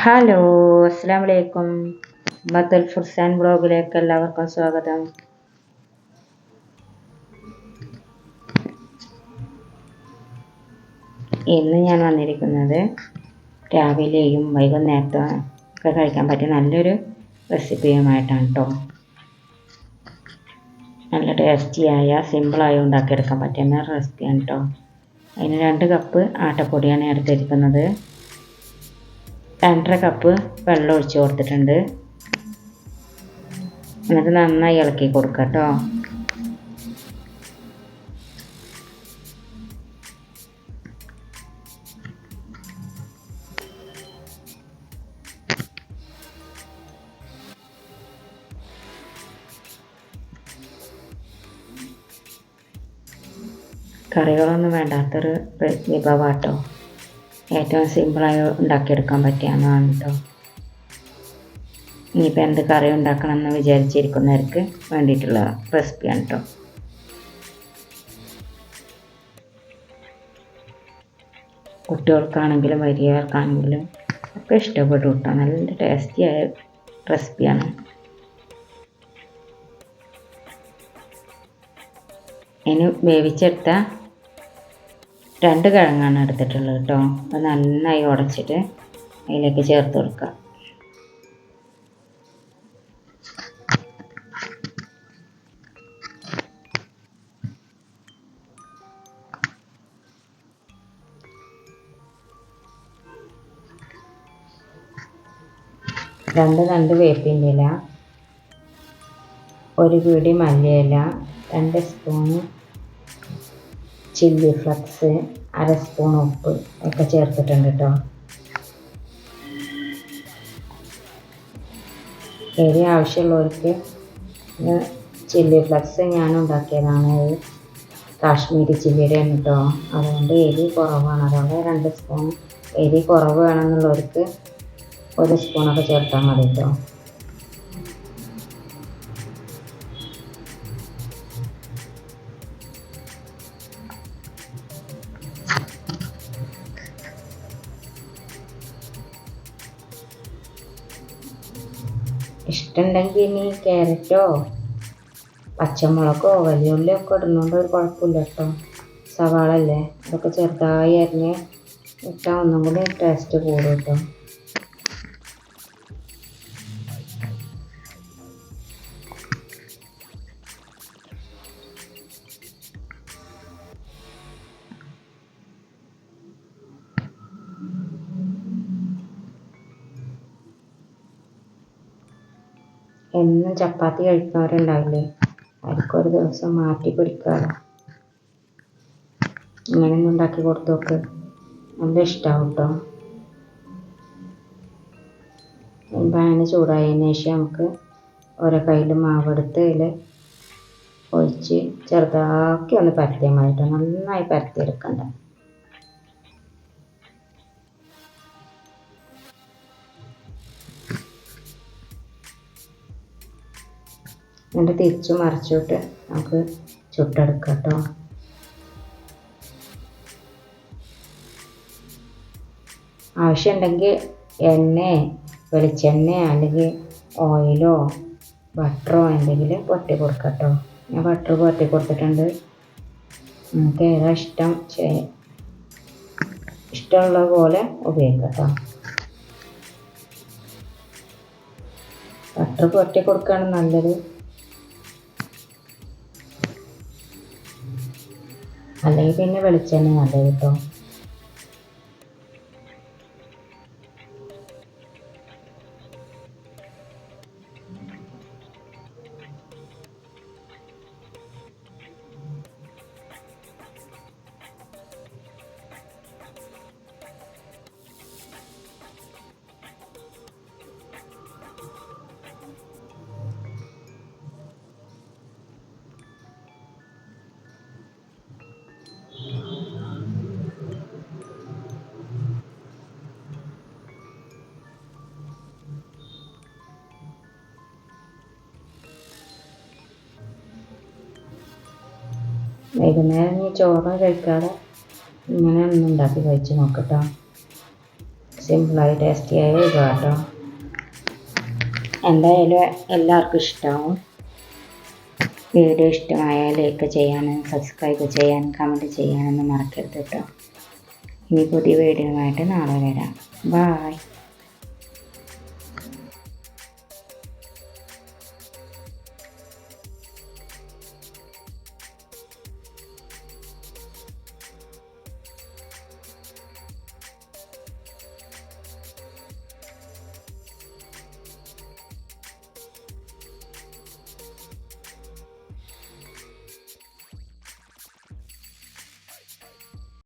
Hello, അസ്സാം വലൈക്കും. മത്തുൽ Farasan ബ്ലോഗിലേക്ക് എല്ലാവർക്കും സ്വാഗതം. ഇന്ന് ഞാൻ വന്നിരിക്കുന്നത് രാവിലെയും വൈകുന്നേരത്തും ഒക്കെ കഴിക്കാൻ പറ്റിയ നല്ലൊരു റെസിപ്പിയുമായിട്ടാണ് കേട്ടോ. നല്ല ടേസ്റ്റിയായ സിമ്പിളായി ഉണ്ടാക്കിയെടുക്കാൻ പറ്റുന്ന റെസിപ്പിയാണ് കേട്ടോ. അതിന് 2 കപ്പ് ആട്ടപ്പൊടിയാണ് എടുത്തിരിക്കുന്നത്. 2.5 കപ്പ് വെള്ളം ഒഴിച്ച് കൊടുത്തിട്ടുണ്ട്. എന്നിട്ട് നന്നായി ഇളക്കി കൊടുക്കുക കേട്ടോ. കറികളൊന്നും വേണ്ടാത്തൊരു വിഭവമാട്ടോ. ഏറ്റവും സിമ്പിളായി ഉണ്ടാക്കിയെടുക്കാൻ പറ്റിയതാണ് കേട്ടോ. ഇനിയിപ്പോൾ എന്ത് കറി ഉണ്ടാക്കണം എന്ന് വിചാരിച്ചിരിക്കുന്നവർക്ക് വേണ്ടിയിട്ടുള്ള റെസിപ്പിയാണ് കേട്ടോ. കുട്ടികൾക്കാണെങ്കിലും വലിയവർക്കാണെങ്കിലും ഒക്കെ ഇഷ്ടപ്പെടും കേട്ടോ. നല്ല ടേസ്റ്റിയായ റെസിപ്പിയാണ്. ഇനി വേവിച്ചെടുത്ത 2 കിഴങ്ങാണ് എടുത്തിട്ടുള്ളത് കേട്ടോ. അത് നന്നായി ഉടച്ചിട്ട് അതിലേക്ക് ചേർത്ത് കൊടുക്കുക. രണ്ട് വേപ്പിൻ്റെ ഇല, 1 പിടി മല്ലിയില, 2 സ്പൂണ് ചില്ലി ഫ്ലക്സ്, 1/2 സ്പൂൺ ഉപ്പ് ഒക്കെ ചേർത്തിട്ടുണ്ട് കേട്ടോ. എരി ആവശ്യമുള്ളവർക്ക് ചില്ലി ഫ്ലക്സ് ഞാൻ ഉണ്ടാക്കിയതാണ്. കാശ്മീരി ചില്ലിയുടെയാണ് കേട്ടോ. അതുകൊണ്ട് എരി കുറവാണ്. അതുകൊണ്ട് 2 സ്പൂൺ. എരി കുറവ് വേണമെന്നുള്ളവർക്ക് 1 സ്പൂണൊക്കെ ചേർത്താൽ മതി കേട്ടോ. ഇഷ്ടമുണ്ടെങ്കിൽ ഇനി ക്യാരറ്റോ പച്ചമുളകോ വലിയ ഉള്ളിയൊക്കെ ഇടുന്നതുകൊണ്ട് ഒരു കുഴപ്പമില്ല കേട്ടോ. സവാള അല്ലേ, അതൊക്കെ ചെറുതായി അരിഞ്ഞ് ഇട്ടാൽ ഒന്നും കൂടി ടേസ്റ്റ് കൂടും കേട്ടോ. എന്നും ചപ്പാത്തി കഴിക്കുന്നവരുണ്ടാവില്ലേ, അവർക്കൊരു ദിവസം മാറ്റി പിടിക്കാമല്ലോ. ഇങ്ങനെയൊന്നും ഉണ്ടാക്കി കൊടുത്തു നോക്ക്, നല്ല ഇഷ്ടമാവും കേട്ടോ. പാന് ചൂടായതിന് ശേഷം നമുക്ക് ഓരോ കയ്യിൽ മാവെടുത്ത് അതിൽ ഒഴിച്ച് ചെറുതാക്കി ഒന്ന് പരത്തിയാൽ മതി കേട്ടോ. നന്നായി പരത്തിയെടുക്കണ്ട. എന്നിട്ട് തിരിച്ചു മറിച്ചിട്ട് നമുക്ക് ചുട്ടെടുക്കാം കേട്ടോ. ആവശ്യമുണ്ടെങ്കിൽ വെളിച്ചെണ്ണ അല്ലെങ്കിൽ ഓയിലോ ബട്ടറോ എന്തെങ്കിലും പൊട്ടി കൊടുക്കാം കേട്ടോ. ഞാൻ ബട്ടർ പൊട്ടി കൊടുത്തിട്ടുണ്ട്. നമുക്ക് ഏതാ ഇഷ്ടമുള്ള പോലെ ഉപയോഗിക്കാം കേട്ടോ. ബട്ടർ പൊട്ടി കൊടുക്കുകയാണ് നല്ലത്. അല്ലെങ്കിൽ പിന്നെ വെളിച്ചെണ്ണ നല്ലത് കേട്ടോ. വൈകുന്നേരം ചോറ് കഴിക്കാതെ ഇങ്ങനെ ഒന്ന് ഉണ്ടാക്കി കഴിച്ച് നോക്കട്ടോ. സിമ്പിളായി ടേസ്റ്റിയായ വിഭവം കേട്ടോ. എന്തായാലും എല്ലാവർക്കും ഇഷ്ടമാവും. വീഡിയോ ഇഷ്ടമായാൽ ലൈക്ക് ചെയ്യാനും സബ്സ്ക്രൈബ് ചെയ്യാനും കമൻറ്റ് ചെയ്യാനൊന്നും മറക്കരുത് കേട്ടോ. ഇനി പുതിയ വീഡിയോയുമായിട്ട് നാളെ വരാം. ബായ്.